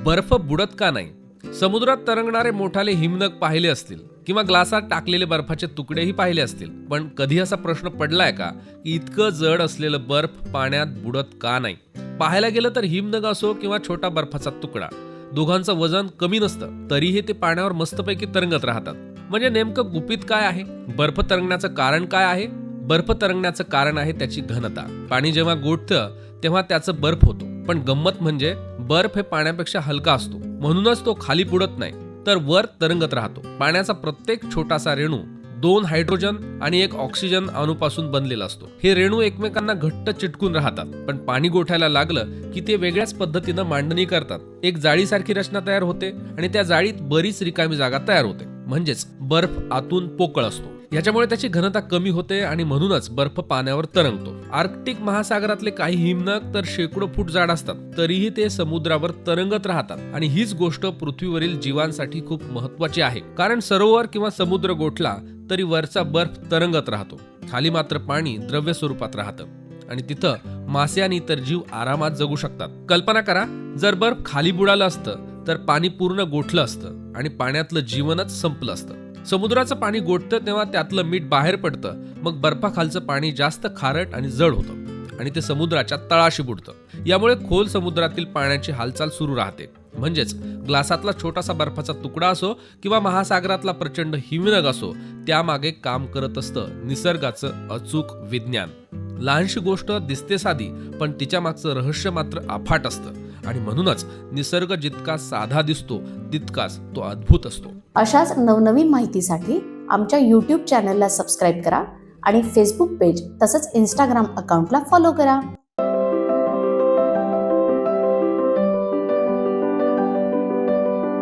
बर्फ बुडत का नाही? समुद्रात तरंगणारे मोठाले हिमनग पाहिले असतील किंवा ग्लासात टाकलेले बर्फाचे तुकडेही पाहिले असतील, पण कधी असा प्रश्न पडलाय का की इतकं जड असलेलं बर्फ पाण्यात बुडत का नाही? पाहायला गेलं तर हिमनग असो किंवा छोटा बर्फाचा तुकडा, दोघांचं वजन कमी नसतं तरीही ते पाण्यावर मस्तपैकी तरंगत राहतात. म्हणजे नेमकं गुपित काय आहे? बर्फ तरंगण्याचं कारण काय आहे? बर्फ तरंगण्याचं कारण आहे त्याची घनता. पाणी जेव्हा गोठतं तेव्हा त्याचं बर्फ होतो, पण गंमत म्हणजे बर्फ हे पाण्यापेक्षा हलका असतो, म्हणूनच तो खाली बुडत नाही तर वर तरंगत राहतो. पाण्याचा प्रत्येक छोटासा रेणू 2 हायड्रोजन आणि 1 ऑक्सिजन अणूपासून बनलेला असतो. हे रेणू एकमेकांना घट्ट चिटकून राहतात, पण पाणी गोठायला लागलं की ते वेगळ्याच पद्धतीनं मांडणी करतात. एक जाळीसारखी रचना तयार होते आणि त्या जाळीत बरीच रिकामी जागा तयार होते. म्हणजेच बर्फ आतून पोकळ असतो. याच्यामुळे त्याची घनता कमी होते आणि म्हणूनच बर्फ पाण्यावर तरंगतो. आर्क्टिक महासागरातले काही हिमनग तर शेकडो फूट जाड असतात, तरीही ते समुद्रावर तरंगत राहतात. आणि हीच गोष्ट पृथ्वीवरील जीवांसाठी खूप महत्वाची आहे, कारण सरोवर किंवा समुद्र गोठला तरी वरचा बर्फ तरंगत राहतो, खाली मात्र पाणी द्रव्य स्वरूपात राहतं आणि तिथं मासे आणि इतर जीव आरामात जगू शकतात. कल्पना करा, जर बर्फ खाली बुडालं असतं तर पाणी पूर्ण गोठलं असतं आणि पाण्यातलं जीवनच संपलं असतं. समुद्राचं पाणी गोठतं तेव्हा त्यातलं मीठ बाहेर पडतं, मग बर्फाखालचं पाणी जास्त खारट आणि जड होतं आणि ते समुद्राच्या तळाशी बुडतं. यामुळे खोल समुद्रातील पाण्याची हालचाल सुरू राहते. म्हणजेच ग्लासातला छोटासा बर्फाचा तुकडा असो किंवा महासागरातला प्रचंड हिमनग असो, त्यामागे काम करत असतं निसर्गाचं अचूक विज्ञान. लहानशी गोष्ट दिसते साधी, पण तिच्या मागचं रहस्य मात्र अफाट असतं आणि म्हणूनच निसर्ग जितका साधा दिसतो तितकाच तो अद्भुत असतो. अशाच नवनवीन माहितीसाठी आमच्या YouTube चॅनलला सबस्क्राईब करा आणि फेसबुक पेज तसंच इंस्टाग्राम अकाउंटला फॉलो करा.